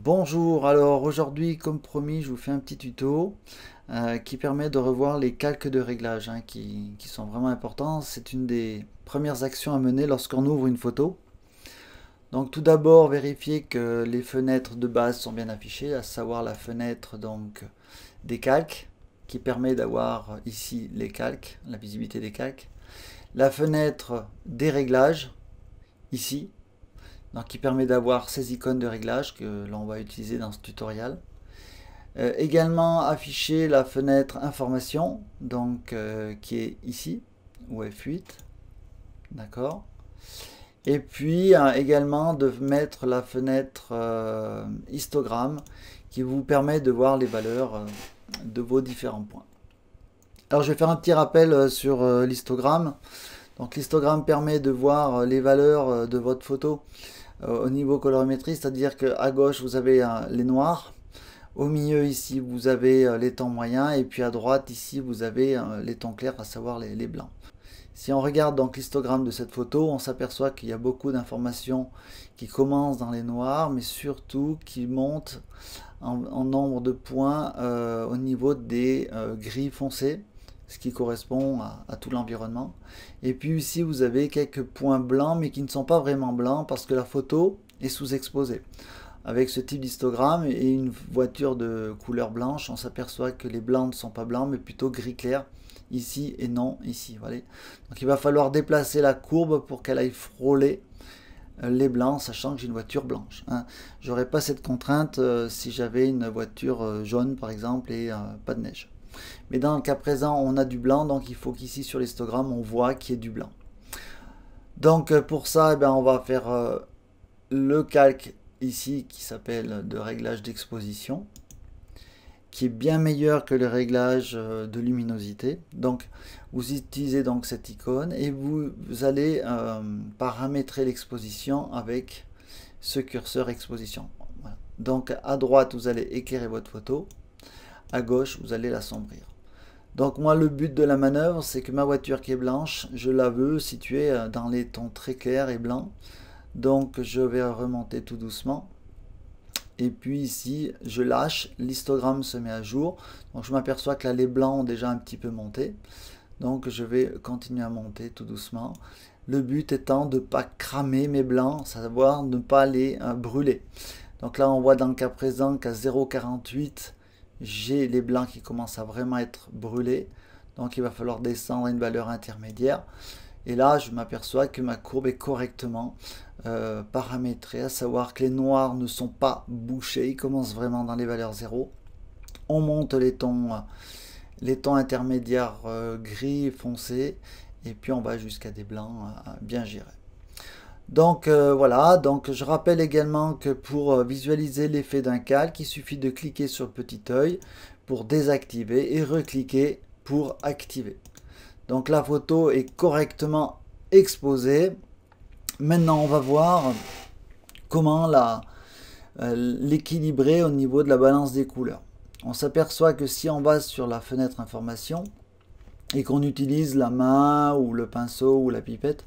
Bonjour, alors aujourd'hui comme promis je vous fais un petit tuto qui permet de revoir les calques de réglage qui sont vraiment importants. C'est une des premières actions à mener lorsqu'on ouvre une photo. Donc tout d'abord vérifier que les fenêtres de base sont bien affichées, à savoir la fenêtre donc des calques qui permet d'avoir ici les calques, la visibilité des calques. La fenêtre des réglages ici, donc qui permet d'avoir ces icônes de réglage que l'on va utiliser dans ce tutoriel. Également afficher la fenêtre information, donc qui est ici, ou F8, d'accord. Et puis également de mettre la fenêtre histogramme qui vous permet de voir les valeurs de vos différents points. Alors je vais faire un petit rappel sur l'histogramme. Donc l'histogramme permet de voir les valeurs de votre photo au niveau colorimétrie, c'est-à-dire qu'à gauche vous avez les noirs, au milieu ici vous avez les tons moyens et puis à droite ici vous avez les tons clairs, à savoir les blancs. Si on regarde donc l'histogramme de cette photo, on s'aperçoit qu'il y a beaucoup d'informations qui commencent dans les noirs, mais surtout qui montent en nombre de points au niveau des gris foncés, ce qui correspond à tout l'environnement. Et puis ici vous avez quelques points blancs mais qui ne sont pas vraiment blancs parce que la photo est sous-exposée. Avec ce type d'histogramme et une voiture de couleur blanche, on s'aperçoit que les blancs ne sont pas blancs mais plutôt gris clair ici et non ici. Voilà. Donc il va falloir déplacer la courbe pour qu'elle aille frôler les blancs, sachant que j'ai une voiture blanche. J'aurais pas cette contrainte si j'avais une voiture jaune par exemple et pas de neige. Mais dans le cas présent, on a du blanc, donc il faut qu'ici sur l'histogramme, on voit qu'il y ait du blanc. Donc pour ça, on va faire le calque ici qui s'appelle de réglage d'exposition, qui est bien meilleur que le réglage de luminosité. Donc vous utilisez donc cette icône et vous allez paramétrer l'exposition avec ce curseur exposition. Voilà. Donc à droite, vous allez éclairer votre photo. À gauche, vous allez l'assombrir. Donc moi, le but de la manœuvre, c'est que ma voiture qui est blanche, je la veux située dans les tons très clairs et blancs. Donc je vais remonter tout doucement. Et puis ici, je lâche, l'histogramme se met à jour. Donc je m'aperçois que là, les blancs ont déjà un petit peu monté. Donc je vais continuer à monter tout doucement. Le but étant de ne pas cramer mes blancs, savoir ne pas les brûler. Donc là, on voit dans le cas présent qu'à 0,48, j'ai les blancs qui commencent à vraiment être brûlés. Donc il va falloir descendre à une valeur intermédiaire. Et là, je m'aperçois que ma courbe est correctement paramétrée, à savoir que les noirs ne sont pas bouchés, ils commencent vraiment dans les valeurs 0. On monte les tons intermédiaires gris foncés, et puis on va jusqu'à des blancs bien gérés. Donc voilà, donc je rappelle également que pour visualiser l'effet d'un calque, il suffit de cliquer sur le petit œil pour désactiver et recliquer pour activer. Donc la photo est correctement exposée. Maintenant on va voir comment l'équilibrer au niveau de la balance des couleurs. On s'aperçoit que si on va sur la fenêtre information et qu'on utilise la main ou le pinceau ou la pipette,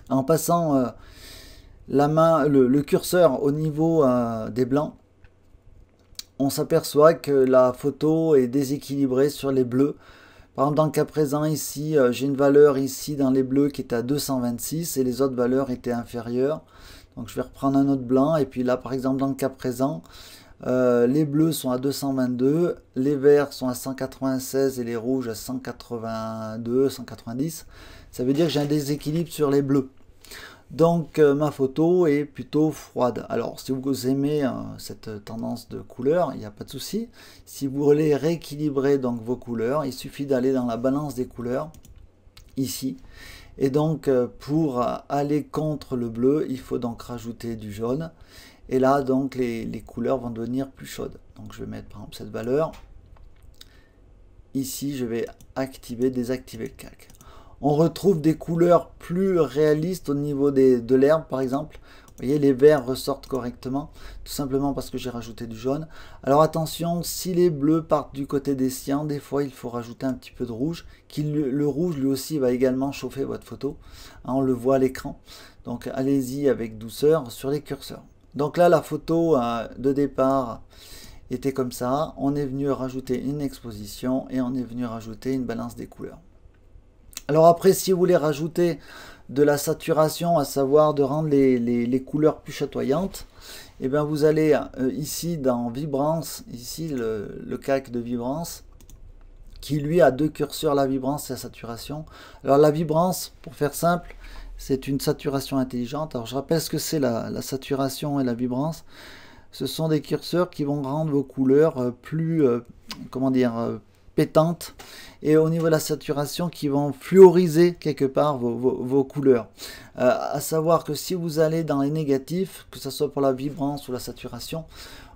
en passant la main, le curseur au niveau des blancs, on s'aperçoit que la photo est déséquilibrée sur les bleus. Par exemple, dans le cas présent ici, j'ai une valeur ici dans les bleus qui est à 226 et les autres valeurs étaient inférieures. Donc je vais reprendre un autre blanc et puis là par exemple dans le cas présent, les bleus sont à 222, les verts sont à 196 et les rouges à 182, 190. Ça veut dire que j'ai un déséquilibre sur les bleus. Donc ma photo est plutôt froide. Alors si vous aimez cette tendance de couleur, il n'y a pas de souci. Si vous voulez rééquilibrer donc vos couleurs, il suffit d'aller dans la balance des couleurs, ici. Et donc pour aller contre le bleu, il faut donc rajouter du jaune. Et là donc les couleurs vont devenir plus chaudes. Donc je vais mettre par exemple cette valeur. Ici je vais activer, désactiver le calque. On retrouve des couleurs plus réalistes au niveau de l'herbe par exemple. Vous voyez, les verts ressortent correctement, tout simplement parce que j'ai rajouté du jaune. Alors attention, si les bleus partent du côté des cyans, des fois il faut rajouter un petit peu de rouge. Le rouge lui aussi va également chauffer votre photo. On le voit à l'écran. Donc allez-y avec douceur sur les curseurs. Donc là, la photo de départ était comme ça. On est venu rajouter une exposition et on est venu rajouter une balance des couleurs. Alors après, si vous voulez rajouter de la saturation, à savoir de rendre les couleurs plus chatoyantes, et bien vous allez ici dans Vibrance, ici le calque de Vibrance, qui lui a deux curseurs, la vibrance et la saturation. Alors la vibrance, pour faire simple, c'est une saturation intelligente. Alors je rappelle ce que c'est la saturation et la vibrance. Ce sont des curseurs qui vont rendre vos couleurs plus, comment dire, pétantes. Et au niveau de la saturation, qui vont fluoriser quelque part vos couleurs. À savoir que si vous allez dans les négatifs, que ce soit pour la vibrance ou la saturation,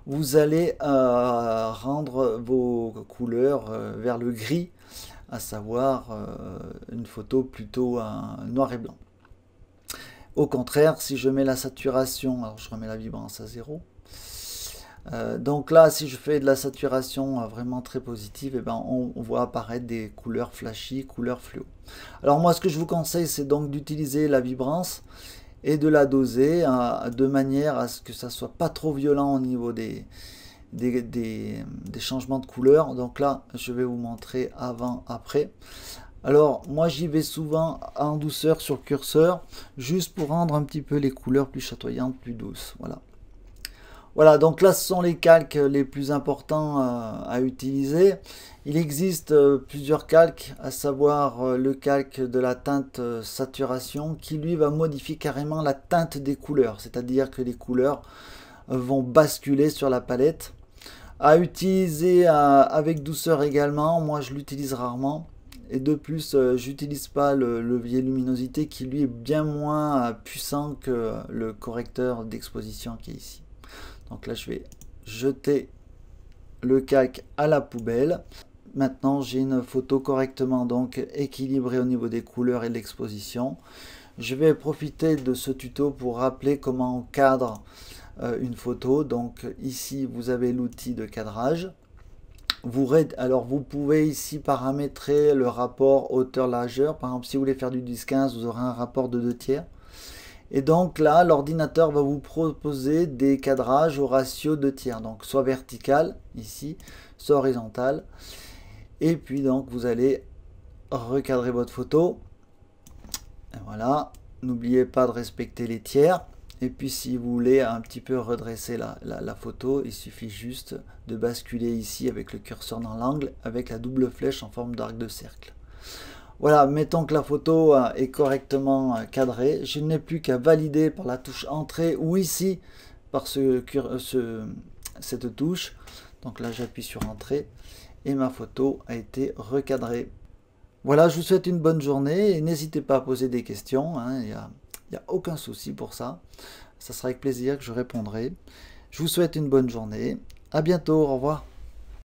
vous allez rendre vos couleurs vers le gris, à savoir une photo plutôt noir et blanc. Au contraire, si je mets la saturation, alors je remets la vibrance à 0. Donc là, si je fais de la saturation vraiment très positive, et ben on voit apparaître des couleurs flashy, couleurs fluo. Alors moi, ce que je vous conseille, c'est donc d'utiliser la vibrance et de la doser de manière à ce que ça soit pas trop violent au niveau des changements de couleur. Donc là, je vais vous montrer avant, après. Alors moi j'y vais souvent en douceur sur le curseur, juste pour rendre un petit peu les couleurs plus chatoyantes, plus douces. Voilà, donc là ce sont les calques les plus importants à utiliser. Il existe plusieurs calques, à savoir le calque de la teinte saturation, qui lui va modifier carrément la teinte des couleurs, c'est-à-dire que les couleurs vont basculer sur la palette. À utiliser avec douceur également, moi je l'utilise rarement. Et de plus, j'utilise pas le levier luminosité qui lui est bien moins puissant que le correcteur d'exposition qui est ici. Donc là, je vais jeter le calque à la poubelle. Maintenant, j'ai une photo correctement donc équilibrée au niveau des couleurs et de l'exposition. Je vais profiter de ce tuto pour rappeler comment on cadre une photo. Donc ici, vous avez l'outil de cadrage. Alors vous pouvez ici paramétrer le rapport hauteur-largeur. Par exemple, si vous voulez faire du 10-15, vous aurez un rapport de 2/3. Et donc là, l'ordinateur va vous proposer des cadrages au ratio 2/3. Donc soit vertical, ici, soit horizontal. Et puis donc vous allez recadrer votre photo. Et voilà, n'oubliez pas de respecter les tiers. Et puis si vous voulez un petit peu redresser la photo, il suffit juste de basculer ici avec le curseur dans l'angle, avec la double flèche en forme d'arc de cercle. Voilà, mettons que la photo est correctement cadrée. Je n'ai plus qu'à valider par la touche entrée ou ici par cette touche. Donc là j'appuie sur entrée et ma photo a été recadrée. Voilà, je vous souhaite une bonne journée et n'hésitez pas à poser des questions, hein, il n'y a aucun souci pour ça. Ça sera avec plaisir que je répondrai. Je vous souhaite une bonne journée. À bientôt, au revoir.